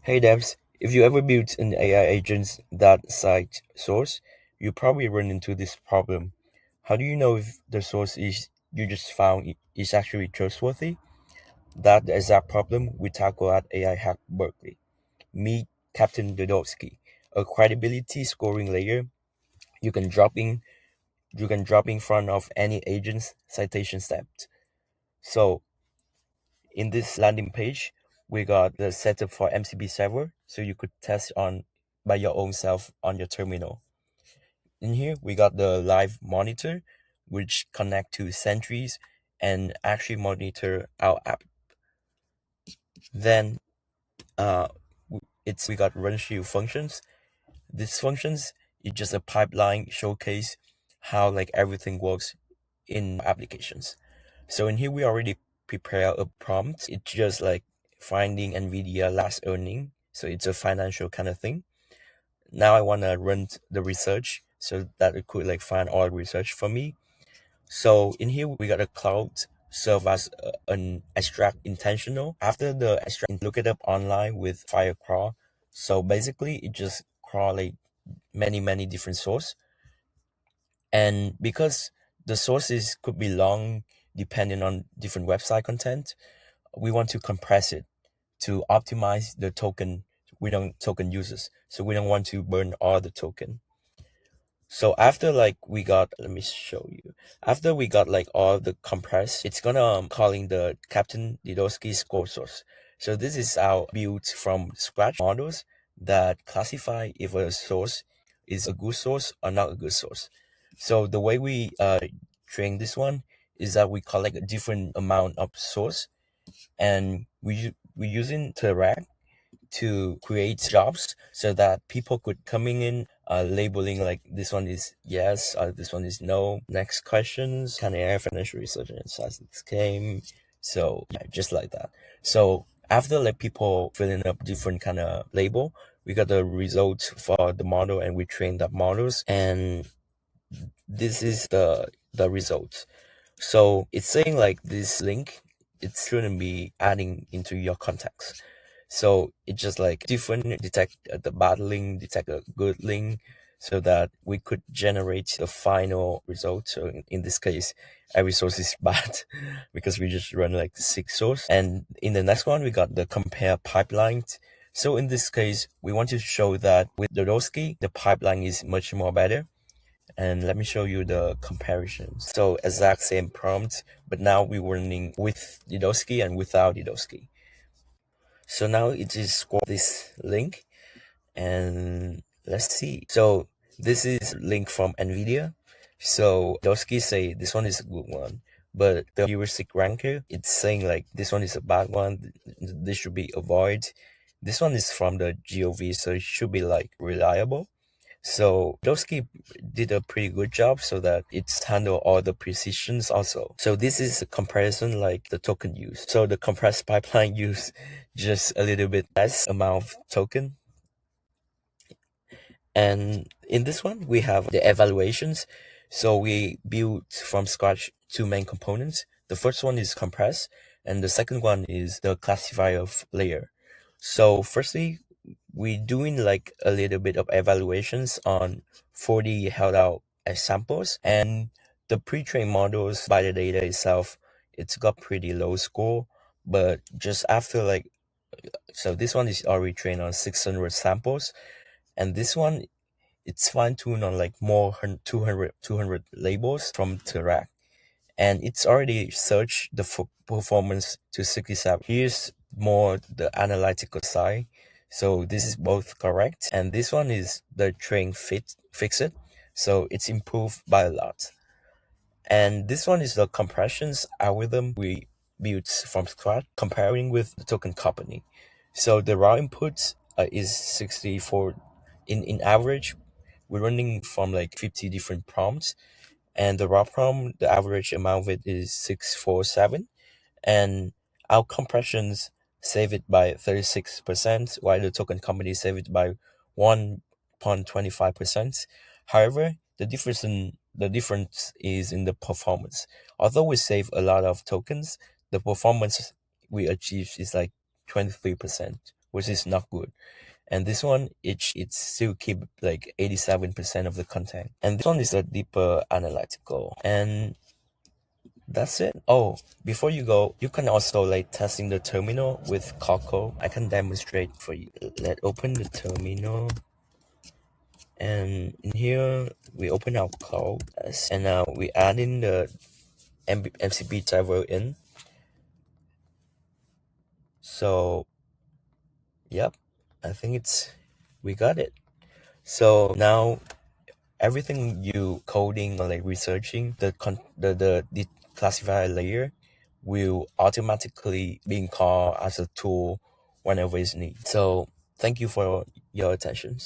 Hey devs, if you ever built an AI agent that cite source, you probably run into this problem. How do you know if the source is you just found is actually trustworthy? That's the exact problem we tackle at AI Hack Berkeley. Meet Captain Didoski, a credibility scoring layer you can drop in you can drop in front of any agent's citation steps. So in this landing page, we got the setup for MCP server, so you could test on by your own self on your terminal. In here, we got the live monitor, which connect to Sentries and actually monitor our app. Then uh, we got run shield functions. These functions is just a pipeline showcase how like everything works in applications. So in here we already prepare a prompt. It's just like finding Nvidia last earning. So it's a financial kind of thing. Now I want to run the research so that it could like find all the research for me. So in here we got a cloud serve as an extract intentional. After the extract, look it up online with Firecrawl. So basically it just crawl like many different source. And because the sources could be long depending on different website content, we want to compress it to optimize the token token users. So we don't want to burn all the token. So after like we got, let me show you. After we got like all the compressed, it's gonna calling the Captain Didoski score source. So this is our built from scratch models that classify if a source is a good source or not a good source. So the way we train this one is that we collect a different amount of source, and we using Interact to create jobs so that people could coming in labeling like this one is yes, this one is no. Next questions, kind of air financial research and statistics came. So yeah, just like that. So after like people filling up different kind of label, we got the results for the model and we trained the models, and this is the results. So it's saying like this link, it shouldn't be adding into your context. So it's just like different detect the bad link, detect a good link, so that we could generate the final result. So in this case, every source is bad because we just run like 6 source. And in the next one, we got the compare pipelines. So in this case, we want to show that with Dodoski, the pipeline is much more better. And let me show you the comparisons. So exact same prompt, but now we're running with Didoski and without Didoski. So now it is score this link, and let's see. So this is link from Nvidia. So Didoski say this one is a good one, but the heuristic ranker, it's saying like this one is a bad one. This should be avoid. This one is from the GOV, so it should be like reliable. So Doski did a pretty good job so that it's handle all the precisions also. So this is a comparison like the token use. So the compressed pipeline use just a little bit less amount of token. And in this one, we have the evaluations. So we built from scratch 2 main components. The first one is compress, and the second one is the classifier layer. So firstly, we're doing like a little bit of evaluations on 40 held out samples, and the pre-trained models by the data itself, it's got pretty low score. But just after like, so this one is already trained on 600 samples, and this one it's fine-tuned on like more 200 labels from Tirac, and it's already searched the performance to 67. Here's more the analytical side. So this is both correct, and this one is the train fix it. So it's improved by a lot. And this one is the compressions algorithm we built from scratch, comparing with the token company. So the raw input is 64 in average. We're running from like 50 different prompts, and the raw prompt, the average amount of it is 647, and our compressions save it by 36%, while the token company save it by 1.25%. However, the difference is in the performance. Although we save a lot of tokens, the performance we achieve is like 23%. which is not good. And this one, it still keep like 87% of the content. And this one is a deeper analytical. And that's it. Oh, before you go, you can also like testing the terminal with Coco. I can demonstrate for you. Let's open the terminal. And in here, we open our code. And now we add in the MCP driver in. So, yep, I think we got it. So now everything you coding or like researching, the classifier layer will automatically being called as a tool whenever it's needed. So thank you for your attention.